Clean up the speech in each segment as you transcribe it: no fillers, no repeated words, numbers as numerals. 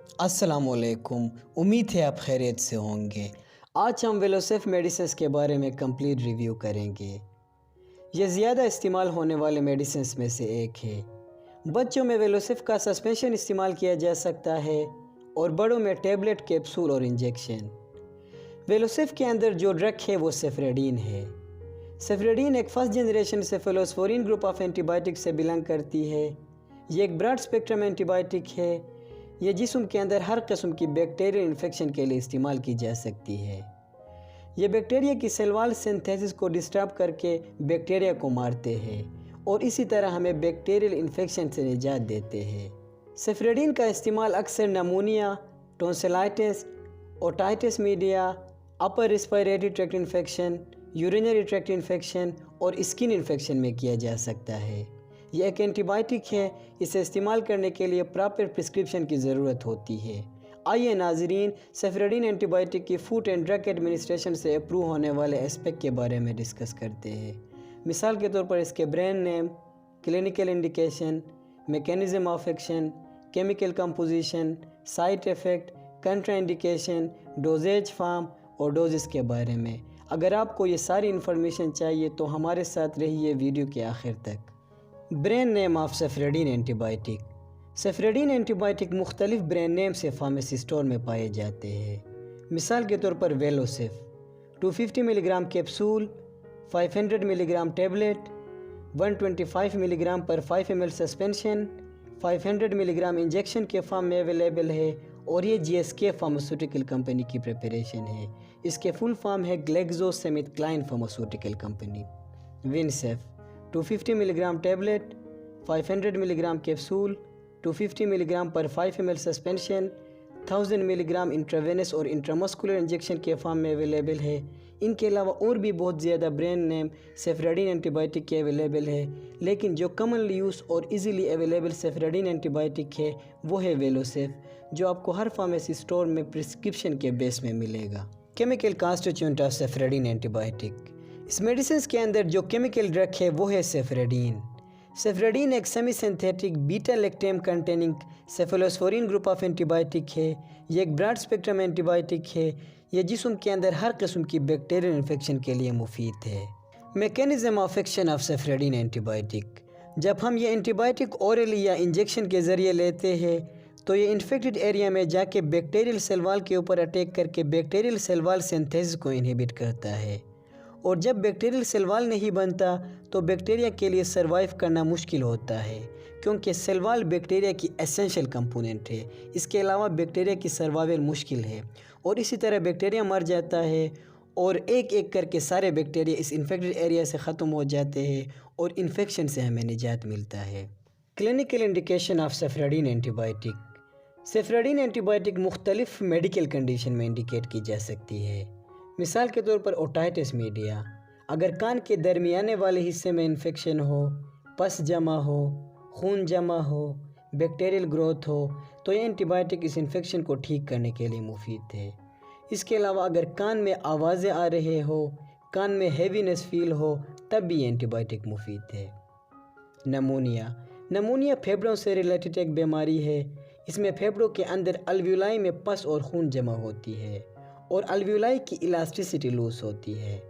अस्सलाम वालेकुम। उम्मीद है आप खैरियत से होंगे। आज हम वेलोसिफ मेडिसिन्स के बारे में कंप्लीट रिव्यू करेंगे। ये ज़्यादा इस्तेमाल होने वाले मेडिसिन्स में से एक है। बच्चों में वेलोसिफ का सस्पेंशन इस्तेमाल किया जा सकता है और बड़ों में टैबलेट, कैप्सूल और इंजेक्शन। वेलोसिफ के अंदर जो ड्रग है वो सेफ्रेडीन है। सेफ्रेडीन एक first generation cephalosporin group of antibiotic से बिलोंग करती है। ये एक ब्रॉड स्पेक्ट्रम एंटीबायोटिक है। ये जिस्म के अंदर हर किस्म की बैक्टीरियल इन्फेक्शन के लिए इस्तेमाल की जा सकती है। ये बैक्टीरिया की सेल वॉल सिंथेसिस को डिस्टर्ब करके बैक्टीरिया को मारते हैं और इसी तरह हमें बैक्टीरियल इन्फेक्शन से निजात देते हैं। सेफ्रेडीन का इस्तेमाल अक्सर नमूनिया, tonsillitis, otitis media, upper respiratory tract infection, urinary tract infection और स्किन इन्फेक्शन में किया जा सकता है। ये एक एंटीबायोटिक है, इसे इस्तेमाल करने के लिए प्रॉपर प्रिस्क्रिप्शन की ज़रूरत होती है। आइए नाजरीन, सेफ्रेडीन एंटीबायोटिक की फूड एंड ड्रग एडमिनिस्ट्रेशन से अप्रूव होने वाले एस्पेक्ट के बारे में डिस्कस करते हैं। मिसाल के तौर पर इसके brand name, clinical indication, mechanism of action, chemical composition, side effect, contraindication, doses form और डोजेस के बारे में। अगर आपको ये सारी इन्फॉर्मेशन चाहिए तो हमारे साथ रहिए वीडियो के आखिर तक। Brand name of cefradine antibiotic. Cefradine antibiotic मुख्तलिफ ब्रांड नेम से फार्मेसी स्टोर में पाए जाते हैं। मिसाल के तौर पर Velosef 250 milligram capsule, 500 milligram tablet, 125 milligram पर 5 ml सस्पेंशन, 500 मिलीग्राम इंजेक्शन के फॉर्म में अवेलेबल है और ये GSK फार्मास्यूटिकल कंपनी की प्रिपरेशन है। इसके फुल फॉर्म है GlaxoSmithKline pharmaceutical company. Winsef 250 milligram tablet, 500 milligram capsule, 250 milligram पर 5 ml सस्पेंशन, 1000 मिलीग्राम इंट्रावेनस और इंट्रामस्कुलर इंजेक्शन के फॉर्म में अवेलेबल है। इनके अलावा और भी बहुत ज़्यादा ब्रांड नेम सेफ्रेडीन एंटीबायोटिक के अवेलेबल है, लेकिन जो कॉमनली यूज़ और इजीली अवेलेबल सेफ्रेडीन एंटीबायोटिक है वो है वेलोसिफ, जो आपको हर फार्मेसी स्टोर में प्रिस्क्रिप्शन के बेस में मिलेगा। Chemical constituent of cefradine antibiotic. इस मेडिसिन के अंदर जो केमिकल ड्रग है वो है सेफ्रेडीन। सेफ्रेडीन एक semi synthetic beta lactam containing cephalosporin group of antibiotic है। ये एक ब्रॉड स्पेक्ट्रम एंटीबायोटिक है। ये जिस्म के अंदर हर किस्म की बैक्टीरियल इन्फेक्शन के लिए मुफीद है। Mechanism of action of cefradine antibiotic. जब हम ये एंटीबायोटिक ओरली या इंजेक्शन के ज़रिए लेते हैं तो ये इन्फेक्टेड एरिया में जाके बैक्टीरियल सेल वॉल के ऊपर अटैक करके बैक्टीरियल सेल वॉल सिंथेसिस को इनहिबिट करता है और जब बैक्टीरियल सेल वॉल नहीं बनता तो बैक्टीरिया के लिए सर्वाइव करना मुश्किल होता है, क्योंकि सेल वॉल बैक्टीरिया की एसेंशियल कंपोनेंट है। इसके अलावा बैक्टीरिया की सर्वाइवल मुश्किल है और इसी तरह बैक्टीरिया मर जाता है और एक एक करके सारे बैक्टीरिया इस इन्फेक्टेड एरिया से ख़त्म हो जाते हैं और इन्फेक्शन से हमें निजात मिलता है। Clinical indication of cefradine antibiotic. Cefradine antibiotic मुख्तलिफ मेडिकल कंडीशन में इंडिकेट की जा सकती है। मिसाल के तौर पर ओटाइटिस मीडिया, अगर कान के दरमियाने वाले हिस्से में इन्फेक्शन हो, पस जमा हो, खून जमा हो, बैक्टीरियल ग्रोथ हो तो ये एंटीबायोटिक इस इन्फेक्शन को ठीक करने के लिए मुफीद है। इसके अलावा अगर कान में आवाज़ें आ रहे हो, कान में हैवीनेस फील हो, तब भी एंटीबायोटिक मुफीद है। नमूनिया फेफड़ों से रिलेटेड एक बीमारी है। इसमें फेफड़ों के अंदर अल्वियोलाई में पस और खून जमा होती है और अल्वियोलाई की इलास्टिसिटी लूज होती है,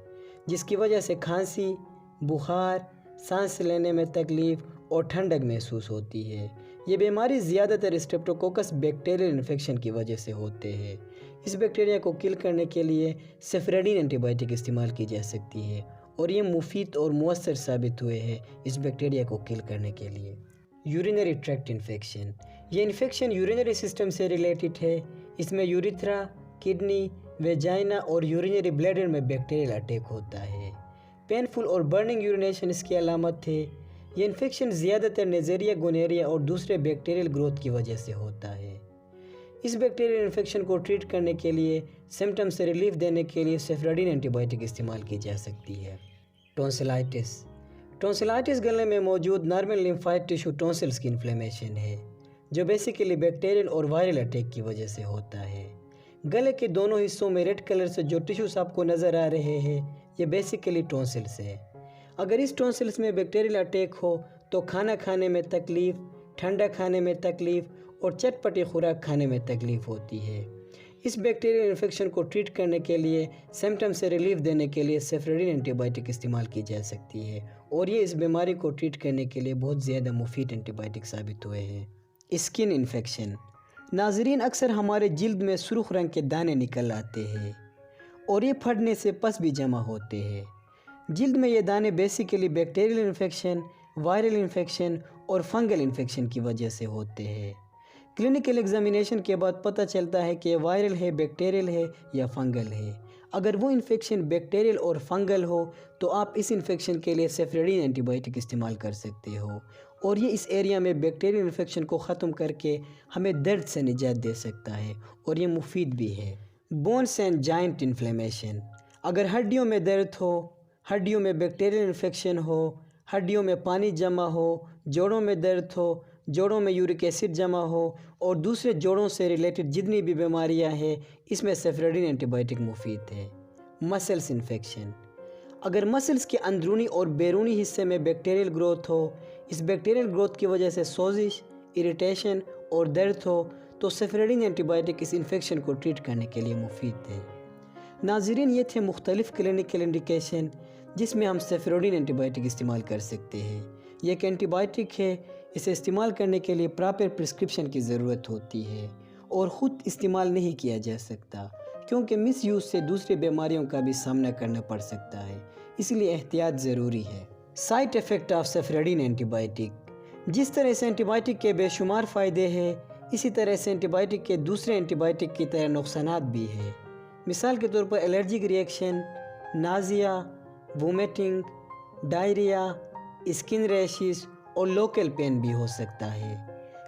जिसकी वजह से खांसी, बुखार, सांस लेने में तकलीफ़ और ठंडक महसूस होती है। ये बीमारी ज़्यादातर स्ट्रेप्टोकोकस बैक्टीरियल इन्फेक्शन की वजह से होते हैं। इस बैक्टीरिया को किल करने के लिए सेफ्रेडीन एंटीबायोटिक इस्तेमाल की जा सकती है और ये मुफीद और मुअस्सर साबित हुए हैं इस बैक्टीरिया को किल करने के लिए। Urinary tract infection. ये इन्फेक्शन यूरिनरी सिस्टम से रिलेटेड है। इसमें यूरिथ्रा, किडनी, वेजाइना और यूरिनरी ब्लैडर में बैक्टीरियल अटैक होता है। पेनफुल और बर्निंग यूरिनेशन इसकी अलामत है। ये इन्फेक्शन ज़्यादातर नेज़ेरिया, गोनेरिया और दूसरे बैक्टीरियल ग्रोथ की वजह से होता है। इस बैक्टीरियल इन्फेक्शन को ट्रीट करने के लिए, सिम्टम से रिलीफ देने के लिए सेफ्रेडीन एंटीबायोटिक इस्तेमाल की जा सकती है। टॉन्सिलाइटिस गले में मौजूद नॉर्मल लिम्फाइड टिश्यू टॉन्सिल्स की इन्फ्लेमेशन है, जो बेसिकली बैक्टीरियल और वायरल अटैक की वजह से होता है। गले के दोनों हिस्सों में रेड कलर से जो टिश्यूज आपको नज़र आ रहे हैं, ये बेसिकली टॉन्सिल्स है। अगर इस टॉन्सिल्स में बैक्टीरियल अटैक हो तो खाना खाने में तकलीफ़, ठंडा खाने में तकलीफ़ اور چٹپٹی خوراک کھانے میں تکلیف ہوتی ہے۔ اس بیکٹیریل انفیکشن کو ٹریٹ کرنے کے لیے سمپٹم سے ریلیف دینے کے لیے سیفریڈین اینٹی بائیوٹک استعمال کی جا سکتی ہے اور یہ اس بیماری کو ٹریٹ کرنے کے لیے بہت زیادہ مفید اینٹی بائیوٹک ثابت ہوئے ہیں۔ Skin infection. ناظرین، اکثر ہمارے جلد میں سرخ رنگ کے دانے نکل آتے ہیں اور یہ پھٹنے سے پس بھی جمع ہوتے ہیں۔ جلد میں یہ دانے basically bacterial infection, viral infection اور فنگل انفیکشن کی وجہ سے ہوتے ہیں۔ کلینکل ایگزامینیشن کے بعد پتہ چلتا ہے کہ یہ وائرل ہے، بیکٹیریل ہے یا فنگل ہے۔ اگر وہ انفیکشن بیکٹیریل اور فنگل ہو تو آپ اس انفیکشن کے لیے سیفریڈین اینٹی بائیوٹک استعمال کر سکتے ہو اور یہ اس ایریا میں بیکٹیریل انفیکشن کو ختم کر کے ہمیں درد سے نجات دے سکتا ہے اور یہ مفید بھی ہے۔ Bones and joint inflammation. اگر ہڈیوں میں درد ہو، ہڈیوں میں بیکٹیریل انفیکشن ہو، ہڈیوں میں پانی جمع ہو، جوڑوں میں درد ہو، جوڑوں میں یورک ایسڈ جمع ہو اور دوسرے جوڑوں سے ریلیٹڈ جتنی بھی بیماریاں ہیں، اس میں سیفریڈین اینٹی بائیوٹک مفید ہے۔ Muscles infection. اگر مسلس کے اندرونی اور بیرونی حصے میں بیکٹیریل گروتھ ہو، اس بیکٹیریل گروتھ کی وجہ سے سوزش، اریٹیشن اور درد ہو تو سیفریڈین اینٹی بائیوٹک اس انفیکشن کو ٹریٹ کرنے کے لیے مفید ہے۔ ناظرین، یہ تھے مختلف کلینکل انڈیکیشن جس میں ہم سیفریڈین اینٹی بائیوٹک استعمال کر سکتے ہیں۔ یہ ایک اینٹی بائیوٹک ہے، اسے استعمال کرنے کے لیے پراپر پرسکرپشن کی ضرورت ہوتی ہے اور خود استعمال نہیں کیا جا سکتا کیونکہ مس یوز سے دوسری بیماریوں کا بھی سامنا کرنا پڑ سکتا ہے، اس لیے احتیاط ضروری ہے۔ Side effect of cefradine antibiotic. جس طرح سے اینٹی بائیوٹک کے بے شمار فائدے ہیں، اسی طرح سے اینٹی بائیوٹک کے دوسرے اینٹی بائیوٹک کی طرح نقصانات بھی ہیں۔ مثال کے طور پر allergic reaction, nausea, vomiting, diarrhoea, skin rashes اور لوکل پین بھی ہو سکتا ہے۔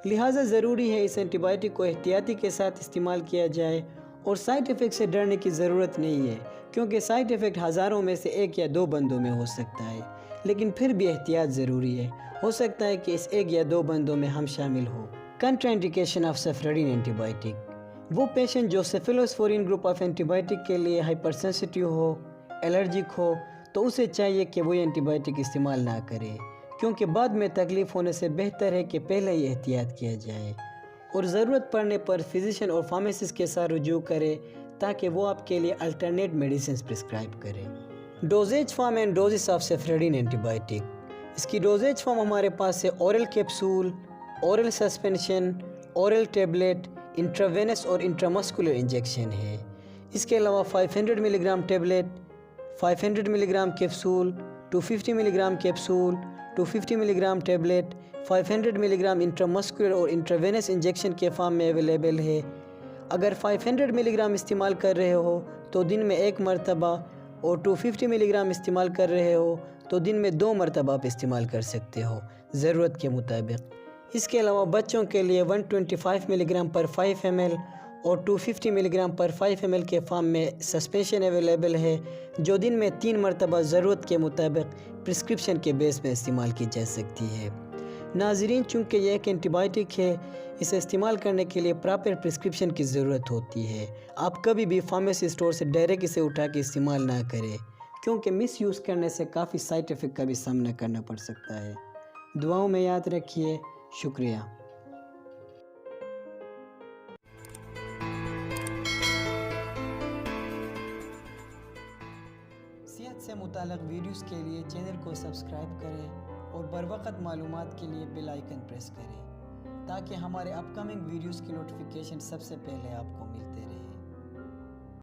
لہٰذا ضروری ہے اس اینٹی بائیوٹک کو احتیاطی کے ساتھ استعمال کیا جائے اور سائیڈ ایفیکٹ سے ڈرنے کی ضرورت نہیں ہے کیونکہ سائیڈ ایفیکٹ ہزاروں میں سے 1 یا 2 بندوں میں ہو سکتا ہے، لیکن پھر بھی احتیاط ضروری ہے، ہو سکتا ہے کہ اس 1 یا 2 بندوں میں ہم شامل ہوں۔ کنٹرا indication of cefradine anti biotic. وہ پیشنٹ جو سیفیلوسپورین گروپ آف اینٹی بائیوٹک کے لیے ہائپر سینسٹیو ہو، الرجک ہو، تو اسے چاہیے کہ وہ اینٹی بائیوٹک استعمال نہ کرے کیونکہ بعد میں تکلیف ہونے سے بہتر ہے کہ پہلے ہی احتیاط کیا جائے اور ضرورت پڑنے پر فزیشین اور فارمیسسٹ کے ساتھ رجوع کرے تاکہ وہ آپ کے لیے الٹرنیٹ میڈیسنز پرسکرائب کرے۔ Dosage form and doses of cefradine antibiotic. اس کی ڈوزیج فارم ہمارے پاس ہے oral capsule, oral suspension, oral tablet, intravenous اور انٹرامسکولر انجیکشن ہے۔ اس کے علاوہ 500 ملی گرام ٹیبلٹ، 500 ملی گرام کیپسول، 250 ملی گرام کیپسول، 250 ملی گرام ٹیبلٹ، 500 ملی گرام انٹرامسکولر اور انٹراوینس انجیکشن کے فارم میں اویلیبل ہے۔ اگر 500 ملی گرام استعمال کر رہے ہو تو دن میں 1 مرتبہ اور 250 ملی گرام استعمال کر رہے ہو تو دن میں 2 مرتبہ آپ استعمال کر سکتے ہو ضرورت کے مطابق۔ اس کے علاوہ بچوں کے لیے 125 ملی گرام پر 5 ml اور 250 ملی گرام پر 5 ml کے فارم میں سسپینشن اویلیبل ہے جو دن میں 3 مرتبہ ضرورت کے مطابق پرسکرپشن کے بیس میں استعمال کی جا سکتی ہے۔ ناظرین، چونکہ یہ ایک اینٹی بائیوٹک ہے، اسے استعمال کرنے کے لیے پراپر پرسکرپشن کی ضرورت ہوتی ہے۔ آپ کبھی بھی فارمیسی اسٹور سے ڈائریکٹ اسے اٹھا کے استعمال نہ کریں کیونکہ مس یوز کرنے سے کافی سائیڈ ایفیکٹ کا بھی سامنا کرنا پڑ سکتا ہے۔ دعاؤں میں یاد رکھیے۔ شکریہ۔ صحت سے متعلق ویڈیوز کے لیے چینل کو سبسکرائب کریں اور بروقت معلومات کے لیے بیل آئیکن پریس کریں تاکہ ہمارے اپ کمنگ ویڈیوز کی نوٹیفیکیشن سب سے پہلے آپ کو ملتے ہیں۔